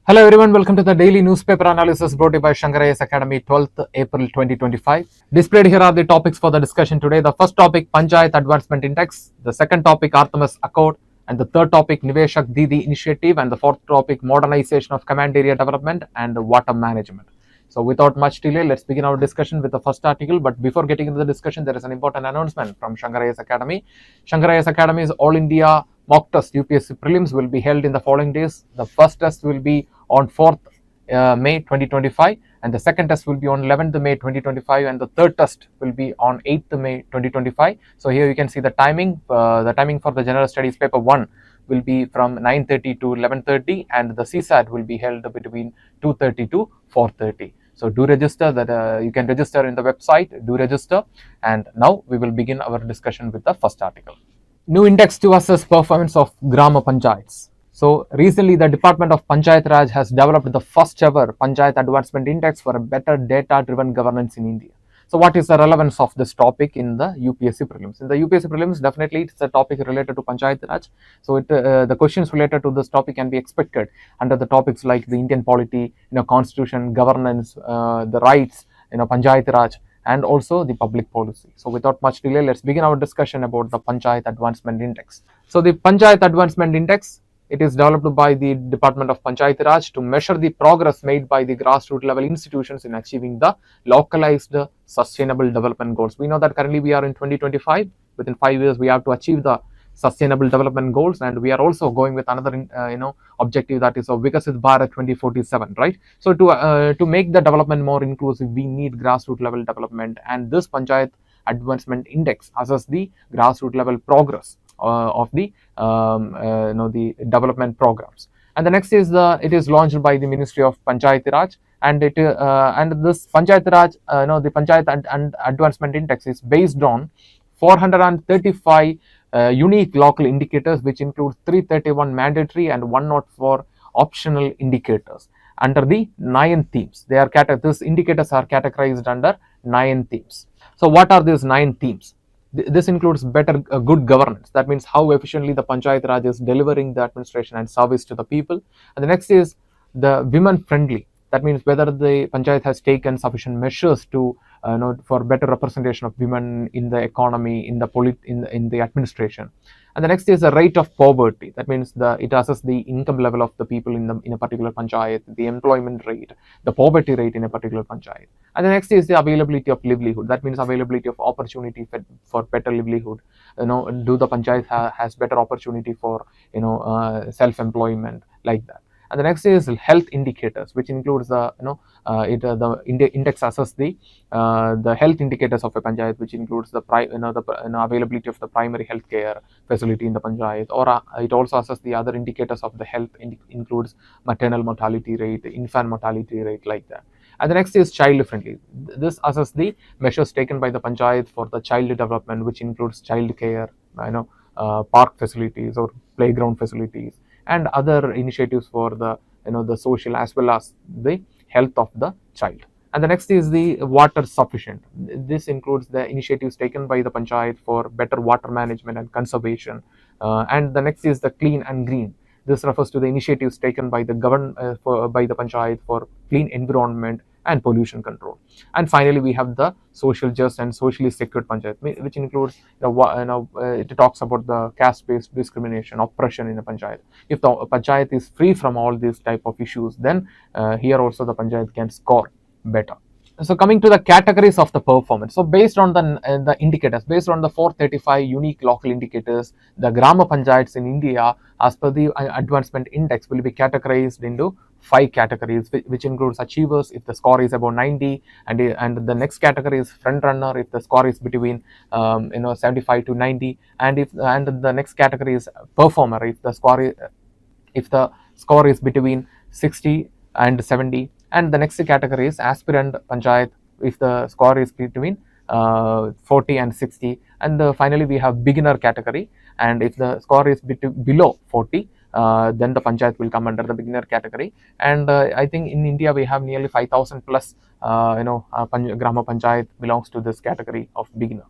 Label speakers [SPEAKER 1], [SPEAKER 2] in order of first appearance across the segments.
[SPEAKER 1] Hello everyone, welcome to the daily newspaper analysis brought to you by Shankar IAS Academy, 12th April 2025. Displayed here are the topics for the discussion today. The first topic, Panchayat Advancement Index. The second topic, Artemis Accord. And the third topic, Niveshak Didi Initiative. And the fourth topic, Modernization of Command Area Development and Water Management. So without much delay, let's begin our discussion with the first article. But before getting into the discussion, there is an important announcement from Shankar IAS Academy. Shankar IAS Academy's All India mock test UPSC Prelims will be held in the following days. The first test will be on 4th May 2025, and the second test will be on 11th May 2025, and the third test will be on 8th May 2025. So here you can see the timing. The timing for the General Studies paper 1 will be from 9:30 to 11:30, and the CSAT will be held between 2:30 to 4:30. So do register. That you can register in the website. Do register, and now we will begin our discussion with the first article. New index to assess performance of Grama Panchayats. So recently the Department of Panchayat Raj has developed the first ever Panchayat Advancement Index for a better data-driven governance in India. So what is the relevance of this topic in the UPSC Prelims? In the UPSC Prelims, definitely it's a topic related to Panchayat Raj. So the questions related to this topic can be expected under the topics like the Indian polity, constitution, governance, the rights, Panchayat Raj, and also the public policy. So without much delay, let's begin our discussion about the Panchayat Advancement Index. So the Panchayat Advancement Index, it is developed by the Department of Panchayat Raj to measure the progress made by the grassroots level institutions in achieving the localized sustainable development goals. We know that currently we are in 2025. Within 5 years, we have to achieve the sustainable development goals, and we are also going with another objective, that is of Vikasit Bharat 2047, right? So to make the development more inclusive, we need grassroots level development, and this Panchayat Advancement Index assesses the grassroots level progress of the the development programs. And the next is it is launched by the Ministry of Panchayat Raj, and this Panchayat Raj the Panchayat and Advancement Index is based on 435 unique local indicators, which includes 331 mandatory and 104 optional indicators under the 9 themes. These indicators are categorized under 9 themes. So what are these 9 themes? This includes good governance. That means how efficiently the Panchayat Raj is delivering the administration and service to the people. And the next is the women friendly. That means whether the Panchayat has taken sufficient measures to for better representation of women in the economy, in the administration. And the next is the rate of poverty. That means it assesses the income level of the people in a particular panchayat, the employment rate, the poverty rate in a particular panchayat. And the next is the availability of livelihood. That means availability of opportunity for better livelihood. Do the panchayat has better opportunity for self-employment, like that. And the next is health indicators, which includes the index assesses the health indicators of a panchayat, which includes the availability of the primary health care facility in the panchayat, or it also assesses the other indicators of the health, includes maternal mortality rate, infant mortality rate, like that. And the next is child friendly. This assesses the measures taken by the panchayat for the child development, which includes child care, park facilities or playground facilities, and other initiatives for the social as well as the health of the child. And the next is the water sufficient. This includes the initiatives taken by the panchayat for better water management and conservation. And the next is the clean and green. This refers to the initiatives taken by the by the panchayat for clean environment and pollution control. And finally, we have the social just and socially secured panchayat, which includes it talks about the caste-based discrimination, oppression in the panchayat. If the panchayat is free from all these type of issues, then here also the panchayat can score better. So coming to the categories of the performance. So based on the indicators, based on the 435 unique local indicators, the Grama Panchayats in India, as per the advancement index, will be categorized into 5 categories, which includes achievers if the score is above 90, and the next category is front runner if the score is between 75 to 90, and the next category is performer if the score is between 60 and 70. And the next category is aspirant panchayat if the score is between 40 and 60. And finally, we have beginner category, and if the score is below 40, then the panchayat will come under the beginner category. And I think in India we have nearly 5,000 plus Grama Panchayat belongs to this category of beginner.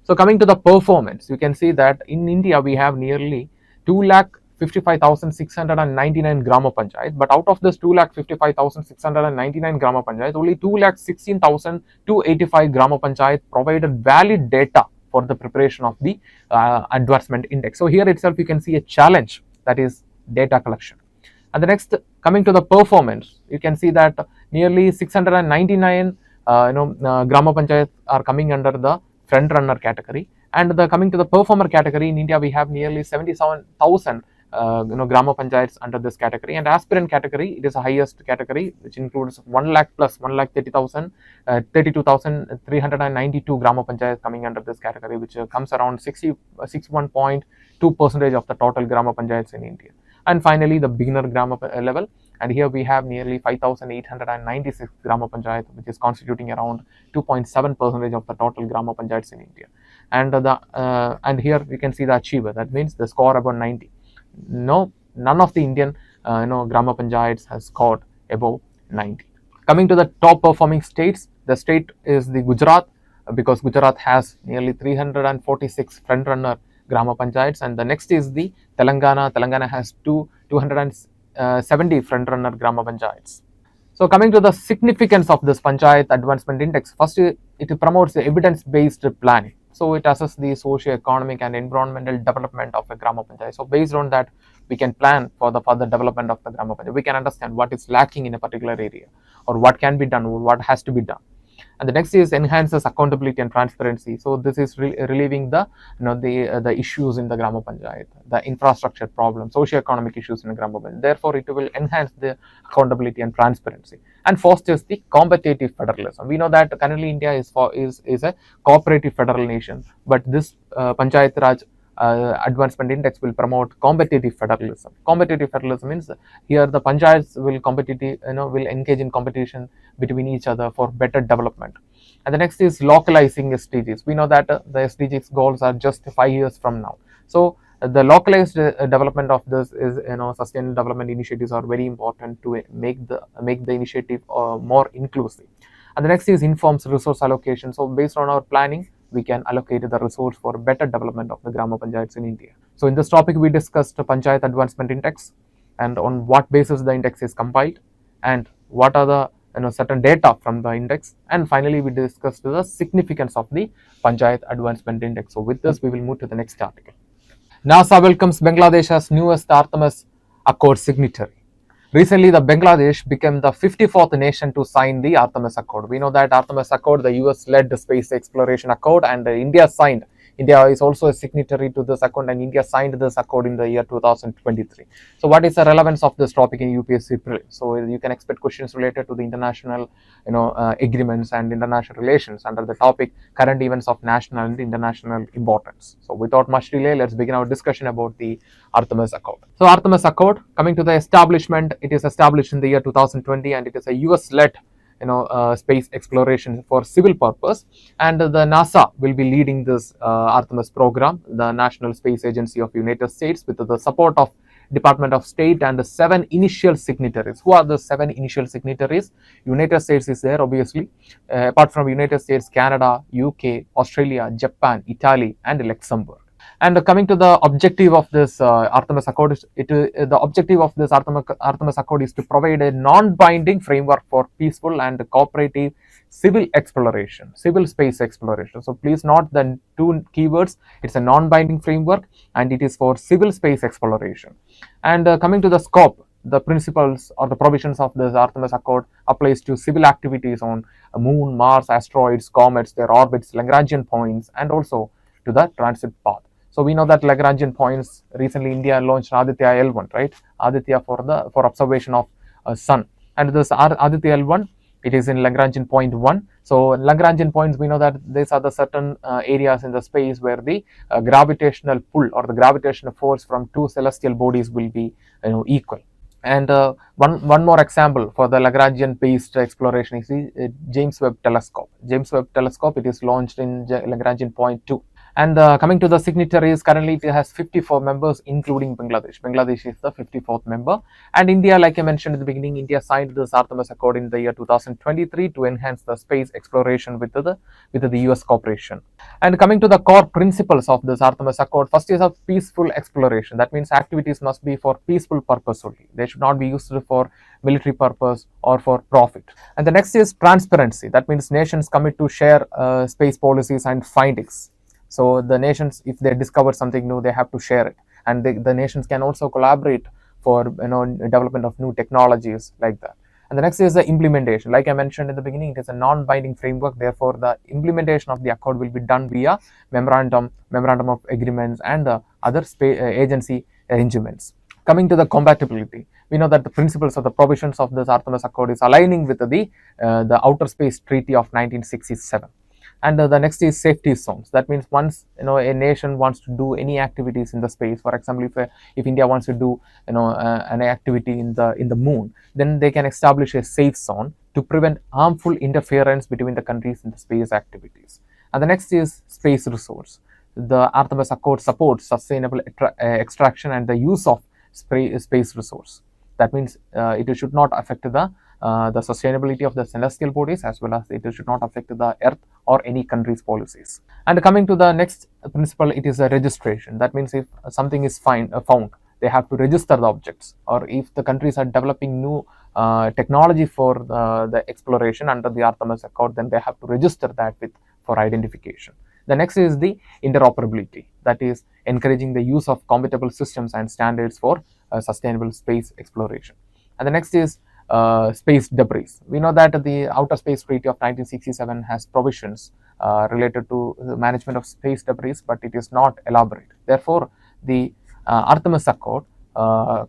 [SPEAKER 1] So coming to the performance, you can see that in India we have nearly 2,50,000 2,55,699 Grama Panchayat, but out of this 2,55,699 Grama Panchayat, only 2,16,285 Grama Panchayat provided valid data for the preparation of the advancement index. So here itself you can see a challenge, that is data collection. And the next, coming to the performance, you can see that nearly 699 Grama Panchayat are coming under the front runner category. And coming to the performer category, in India we have nearly 77,000 Grama Panchayats under this category. And aspirant category, it is the highest category, which includes 1 lakh plus 1,30,000, 32,392 Grama Panchayats coming under this category, which comes around 61.2% of the total Grama Panchayats in India. And finally, the beginner Grama level, and here we have nearly 5,896 Grama Panchayat, which is constituting around 2.7% of the total Grama Panchayats in India. And and here we can see the achiever, that means the score above 90. No, none of the Indian Grama Panchayats has scored above 90. Coming to the top performing states, the state is the Gujarat, because Gujarat has nearly 346 front runner Grama Panchayats, and the next is the Telangana. Telangana has 270 front runner Grama Panchayats. So coming to the significance of this Panchayat Advancement Index, first it promotes the evidence-based planning. So it assesses the socio-economic and environmental development of a Grama Panchayat. So based on that, we can plan for the further development of the Grama Panchayat. We can understand what is lacking in a particular area, or what can be done, or what has to be done. And the next is enhances accountability and transparency. So this is relieving the the issues in the Grama Panchayat, the infrastructure problems, socio-economic issues in the Grama Panchayat. Therefore, it will enhance the accountability and transparency, and fosters the competitive federalism. We know that currently India is a cooperative federal nation, but this Panchayat Raj Advancement Index will promote competitive federalism. Competitive federalism means here the panchayats will will engage in competition between each other for better development. And the next is localizing SDGs. We know that the SDGs goals are just 5 years from now. So the localized development of this is sustainable development initiatives are very important to make the initiative more inclusive. And the next is informs resource allocation. So based on our planning, we can allocate the resource for better development of the Grama Panchayats in India. So in this topic, we discussed the Panchayat Advancement Index, and on what basis the index is compiled, and what are the certain data from the index, and finally we discussed the significance of the Panchayat Advancement Index. So with this, we will move to the next article. NASA welcomes Bangladesh as newest Artemis Accord signatory. Recently, the Bangladesh became the 54th nation to sign the Artemis Accord. We know that Artemis Accord, the US-led space exploration accord, and India signed. India is also a signatory to this accord, and India signed this accord in the year 2023. So what is the relevance of this topic in UPSC Prelims? So you can expect questions related to the international agreements and international relations under the topic current events of national and international importance. So without much delay, let's begin our discussion about the Artemis Accord. So Artemis Accord, coming to the establishment, it is established in the year 2020, and it is a US-led space exploration for civil purpose, and the NASA will be leading this Artemis program, the National Space Agency of United States, with the support of Department of State and 7 initial signatories. Who are the 7 initial signatories? United States is there, obviously. Apart from United States, Canada, UK, Australia, Japan, Italy, and Luxembourg. And coming to the objective of this Artemis Accord, the objective of this Artemis Accord is to provide a non-binding framework for peaceful and cooperative civil exploration, civil space exploration. So please note the 2 keywords. It's a non-binding framework, and it is for civil space exploration. And coming to the scope, the principles or the provisions of this Artemis Accord applies to civil activities on Moon, Mars, asteroids, comets, their orbits, Lagrangian points, and also to the transit path. So we know that Lagrangian points, recently India launched Aditya L1, right? Aditya for observation of sun. And this Aditya L1, it is in Lagrangian point 1. So Lagrangian points, we know that these are the certain areas in the space where the gravitational pull or the gravitational force from 2 celestial bodies will be equal. And one more example for the Lagrangian based exploration is the James Webb Telescope. James Webb Telescope, it is launched in Lagrangian point 2. And coming to the signatories, currently it has 54 members, including Bangladesh. Bangladesh is the 54th member. And India, like I mentioned at the beginning, India signed this Artemis Accord in the year 2023 to enhance the space exploration with the US cooperation. And coming to the core principles of this Artemis Accord, first is a peaceful exploration. That means activities must be for peaceful purpose only. They should not be used for military purpose or for profit. And the next is transparency. That means nations commit to share space policies and findings. So the nations, if they discover something new, they have to share it, and the nations can also collaborate for development of new technologies like that. And the next is the implementation. Like I mentioned in the beginning, it is a non-binding framework. Therefore, the implementation of the accord will be done via memorandum of agreements and other agency arrangements. Coming to the compatibility, we know that the principles of the provisions of this Artemis Accord is aligning with the Outer Space Treaty of 1967. And the next is safety zones. That means once a nation wants to do any activities in the space, for example, if India wants to do an activity in the moon, then they can establish a safe zone to prevent harmful interference between the countries in the space activities. And the next is space resource. The Artemis Accord supports sustainable extraction and the use of space resource. That means it should not affect the sustainability of the celestial bodies, as well as it should not affect the earth or any country's policies. And coming to the next principle, it is a registration. That means if something is found, they have to register the objects, or if the countries are developing new technology for the exploration under the Artemis Accord, then they have to register that for identification. The next is the interoperability, that is encouraging the use of compatible systems and standards for sustainable space exploration. And the next is space debris. We know that the Outer Space Treaty of 1967 has provisions related to the management of space debris, but it is not elaborate. Therefore, the Artemis Accord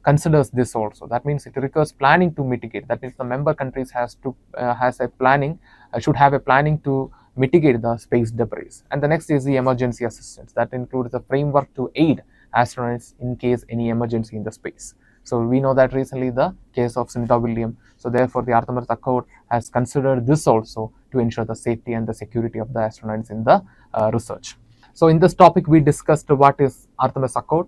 [SPEAKER 1] considers this also. That means it requires planning to mitigate. That means the member countries should have a planning to mitigate the space debris. And the next is the emergency assistance. That includes the framework to aid astronauts in case any emergency in the space. So we know that recently the case of Sunita Williams. So therefore, the Artemis Accord has considered this also to ensure the safety and the security of the astronauts in the research. So in this topic, we discussed what is Artemis Accord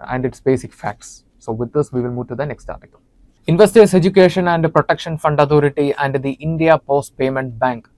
[SPEAKER 1] and its basic facts. So with this, we will move to the next article. Investors Education and Protection Fund Authority and the India Post Payment Bank,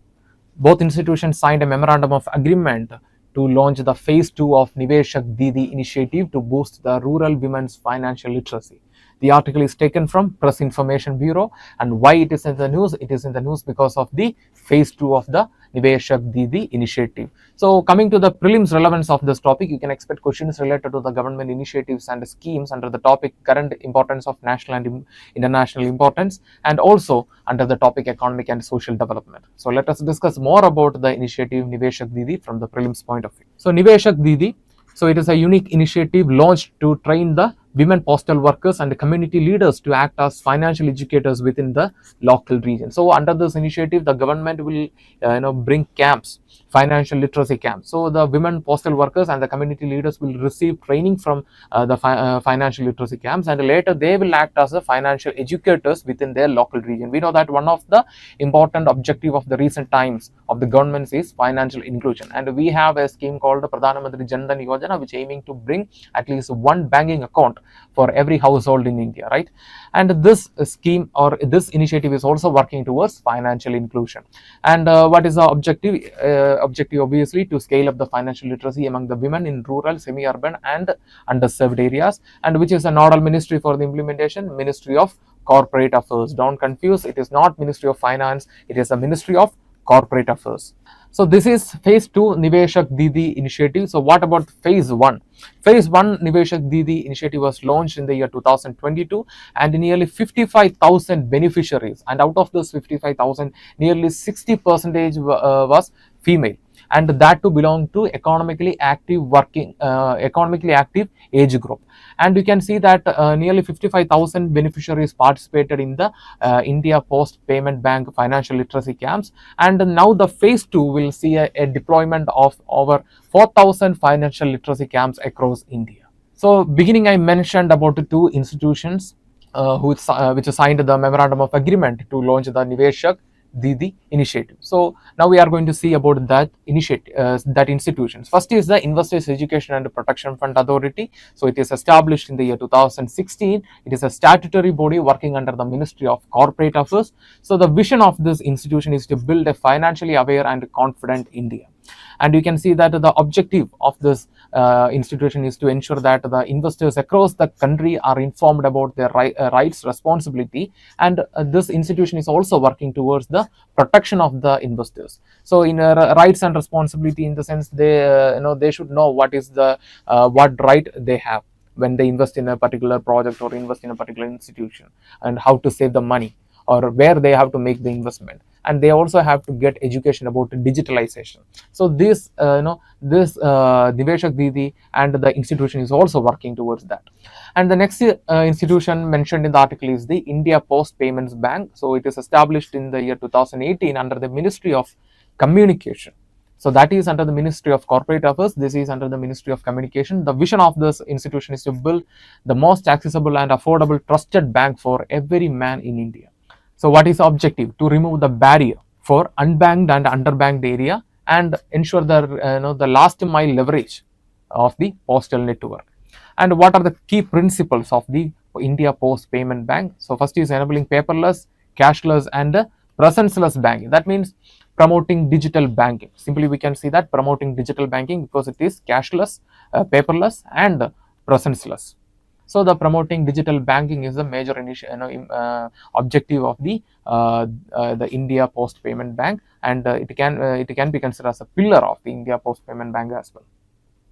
[SPEAKER 1] both institutions signed a memorandum of agreement to launch the phase 2 of Niveshak Didi initiative to boost the rural women's financial literacy. The article is taken from Press Information Bureau. And why it is in the news? It is in the news because of the phase 2 of the Niveshak Didi initiative. So coming to the prelims relevance of this topic, you can expect questions related to the government initiatives and schemes under the topic current importance of national and international importance, and also under the topic economic and social development. So let us discuss more about the initiative Niveshak Didi from the prelims point of view. So Niveshak Didi, so it is a unique initiative launched to train the women postal workers and the community leaders to act as financial educators within the local region. So under this initiative, the government will bring camps, financial literacy camps. So the women postal workers and the community leaders will receive training from the financial literacy camps, and later they will act as the financial educators within their local region. We know that one of the important objective of the recent times of the governments is financial inclusion, and we have a scheme called the Pradhan Mantri Jan Dhan Yojana, which aiming to bring at least one banking account for every household in India, right? And this scheme or this initiative is also working towards financial inclusion. And what is the objective? Objective obviously to scale up the financial literacy among the women in rural, semi-urban and underserved areas, and which is a nodal ministry for the implementation, Ministry of Corporate Affairs. Don't confuse, it is not Ministry of Finance, it is a Ministry of Corporate Affairs. So this is phase 2 Niveshak Didi initiative. So what about phase 1? Phase 1 Niveshak Didi initiative was launched in the year 2022, and nearly 55,000 beneficiaries, and out of those 55,000, nearly 60% was female, and that to belong to economically active age group. And you can see that nearly 55,000 beneficiaries participated in the India Post Payment Bank financial literacy camps, and now the phase 2 will see a deployment of over 4,000 financial literacy camps across India. So beginning, I mentioned about the two institutions which signed the memorandum of agreement to launch the Niveshak Didi initiative. So now we are going to see about that initiative, that institutions. First is the Investors Education and Protection Fund Authority. So it is established in the year 2016. It is a statutory body working under the Ministry of Corporate Affairs. So the vision of this institution is to build a financially aware and confident India. And you can see that the objective of this institution is to ensure that the investors across the country are informed about their rights, responsibility, and this institution is also working towards the protection of the investors. So in rights and responsibility, in the sense they should know what is the what right they have when they invest in a particular project or invest in a particular institution, and how to save the money or where they have to make the investment, and they also have to get education about digitalization. So this Niveshak Didi and the institution is also working towards that. And the next institution mentioned in the article is the India Post Payments Bank. So it is established in the year 2018 under the Ministry of Communication. So that is under the Ministry of Corporate Affairs. This is under the Ministry of Communication. The vision of this institution is to build the most accessible and affordable trusted bank for every man in India. So what is the objective? To remove the barrier for unbanked and underbanked area and ensure the last mile leverage of the postal network. And what are the key principles of the India Post Payment Bank? So first is enabling paperless, cashless, and presenceless banking. That means promoting digital banking. Simply we can see that promoting digital banking because it is cashless, paperless, and presenceless. So the promoting digital banking is the major objective of the India Post Payment Bank, and it can be considered as a pillar of the India Post Payment Bank as well.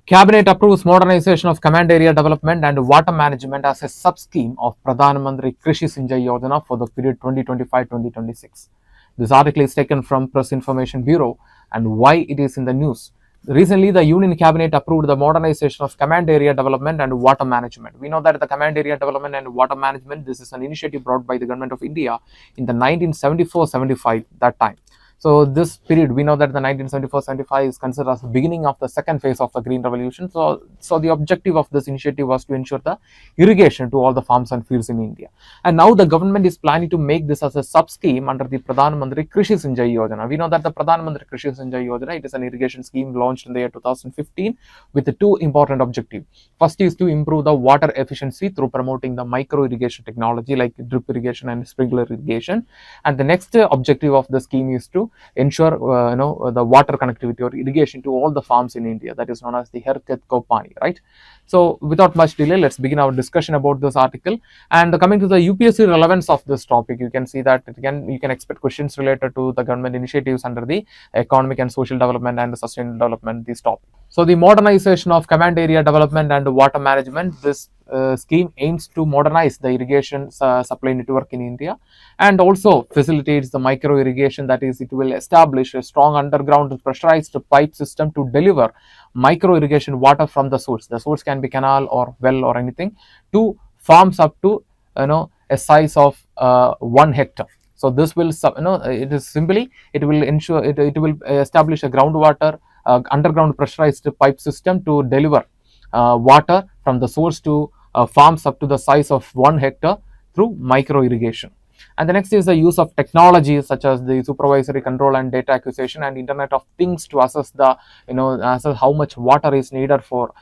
[SPEAKER 1] Cabinet approves modernization of command area development and water management as a sub-scheme of Pradhan Mantri Krishi Sinjai Yojana for the period 2025-2026. This article is taken from Press Information Bureau, and why it is in the news. Recently, the Union Cabinet approved the modernization of command area development and water management. We know that the command area development and water management, this is an initiative brought by the government of India in the 1974-75 that time. So this period, we know that the 1974-75 is considered as the beginning of the second phase of the Green Revolution. So the objective of this initiative was to ensure the irrigation to all the farms and fields in India. And now the government is planning to make this as a sub-scheme under the Pradhan Mantri Krishi Sinjai Yojana. We know that the Pradhan Mantri Krishi Sinjai Yojana, it is an irrigation scheme launched in the year 2015 with two important objectives. First is to improve the water efficiency through promoting the micro irrigation technology like drip irrigation and sprinkler irrigation. And the next objective of the scheme is to ensure the water connectivity or irrigation to all the farms in India, that is known as the Har Khet Ko Pani, right? So without much delay, let's begin our discussion about this article. And coming to the UPSC relevance of this topic, you can see that you can expect questions related to the government initiatives under the economic and social development and sustainable development, these topics. So the modernization of command area development and water management, this scheme aims to modernize the irrigation supply network in India and also facilitates the micro irrigation. That is, it will establish a strong underground pressurized pipe system to deliver micro irrigation water from the source. The source can be canal or well or anything, to farms up to a size of 1 hectare. So this will it will ensure it will establish a groundwater underground pressurized pipe system to deliver water from the source to farms up to the size of 1 hectare through micro irrigation. And the next is the use of technology such as the supervisory control and data acquisition and Internet of Things to assess the assess how much water is needed for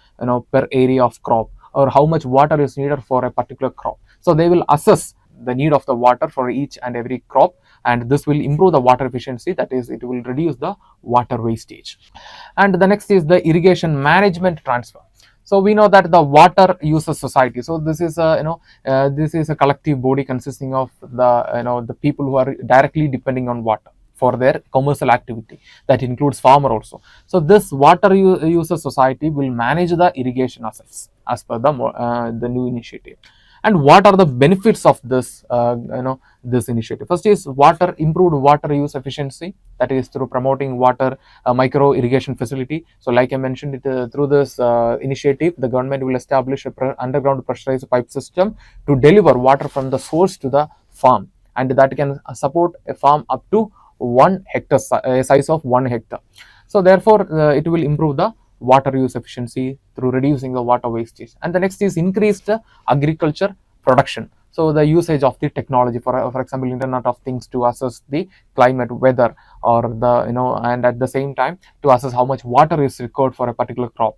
[SPEAKER 1] per area of crop, or how much water is needed for a particular crop. So they will assess the need of the water for each and every crop, and this will improve the water efficiency, that is, it will reduce the water wastage. And the next is the irrigation management transfer. So we know that the water users society. So this is a collective body consisting of the people who are directly depending on water for their commercial activity. That includes farmer also. So this water user society will manage the irrigation assets as per the new initiative. And what are the benefits of this this initiative? First is improved water use efficiency, that is through promoting water micro irrigation facility. So like I mentioned, through this initiative, the government will establish a underground pressurized pipe system to deliver water from the source to the farm, and that can support a farm up to 1 hectare, size of 1 hectare. So therefore it will improve the water use efficiency through reducing the water wastage. And the next is increased agriculture production. So the usage of the technology, for example, Internet of Things, to assess the climate, weather, or the and at the same time to assess how much water is required for a particular crop,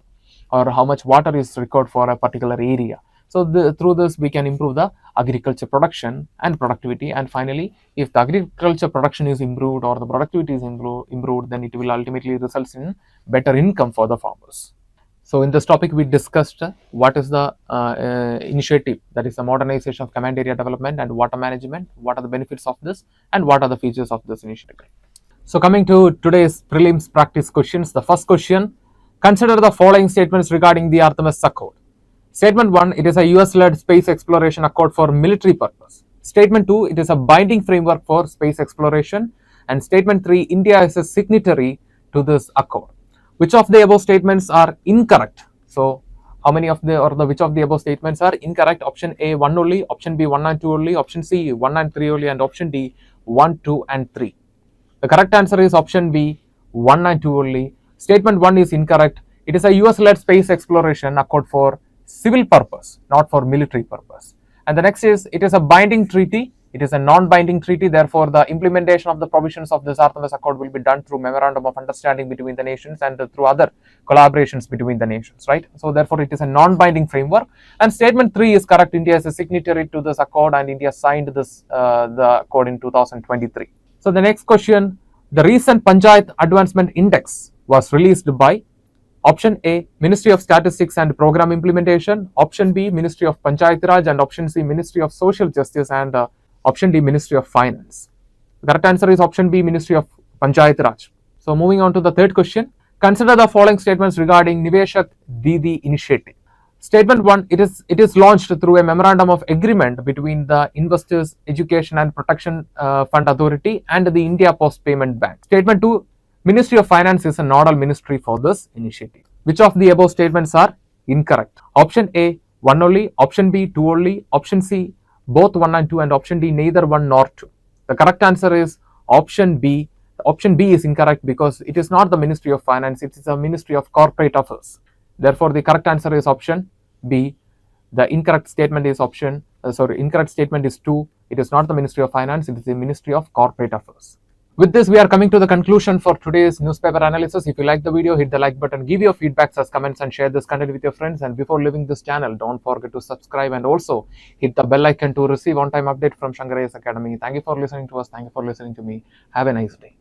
[SPEAKER 1] or how much water is required for a particular area. So through this we can improve the agriculture production and productivity. And finally, if the agriculture production is improved or the productivity is improved, then it will ultimately result in better income for the farmers. So in this topic we discussed what is the initiative, that is the modernization of command area development and water management, what are the benefits of this, and what are the features of this initiative. So coming to today's prelims practice questions, the first question: consider the following statements regarding the Artemis Accord. Statement 1, it is a US-led space exploration accord for military purpose. Statement 2, it is a binding framework for space exploration. And statement 3, India is a signatory to this accord. Which of the above statements are incorrect? So how many of the, or the which of the above statements are incorrect? Option A, 1 only, option B, 1 and 2 only, option C, 1 and 3 only, and option D, 1, 2 and 3. The correct answer is option B, 1 and 2 only. Statement 1 is incorrect. It is a US-led space exploration accord for civil purpose, not for military purpose. And the next is, it is a binding treaty. It is a non-binding treaty. Therefore, the implementation of the provisions of this Artemis Accord will be done through memorandum of understanding between the nations and through other collaborations between the nations, right? So therefore, it is a non-binding framework. And statement 3 is correct. India is a signatory to this accord, and India signed this the accord in 2023. So the next question: the recent Panchayat Advancement Index was released by option A, Ministry of Statistics and Program Implementation, option B, Ministry of Panchayat Raj, and option C, Ministry of Social Justice, and option D, Ministry of Finance. The correct answer is option B, Ministry of Panchayat Raj. So moving on to the third question: consider the following statements regarding Niveshak Didi initiative. Statement 1, it is launched through a memorandum of agreement between the Investors Education and Protection Fund Authority and the India Post Payment Bank. Statement 2, Ministry of Finance is a nodal ministry for this initiative. Which of the above statements are incorrect? Option A, 1 only, option B, 2 only, option C, both 1 and 2, and option D, neither 1 nor 2. The correct answer is option B. Option B is incorrect because it is not the Ministry of Finance, it is a Ministry of Corporate Affairs. Therefore, the correct answer is option B. The incorrect statement is incorrect statement is 2. It is not the Ministry of Finance, it is the Ministry of Corporate Affairs. With this, we are coming to the conclusion for today's newspaper analysis. If you like the video, hit the like button, give your feedbacks as comments, and share this content with your friends. And before leaving this channel, don't forget to subscribe and also hit the bell icon to receive on-time update from Shankar IAS Academy. Thank you for listening to us. Thank you for listening to me. Have a nice day.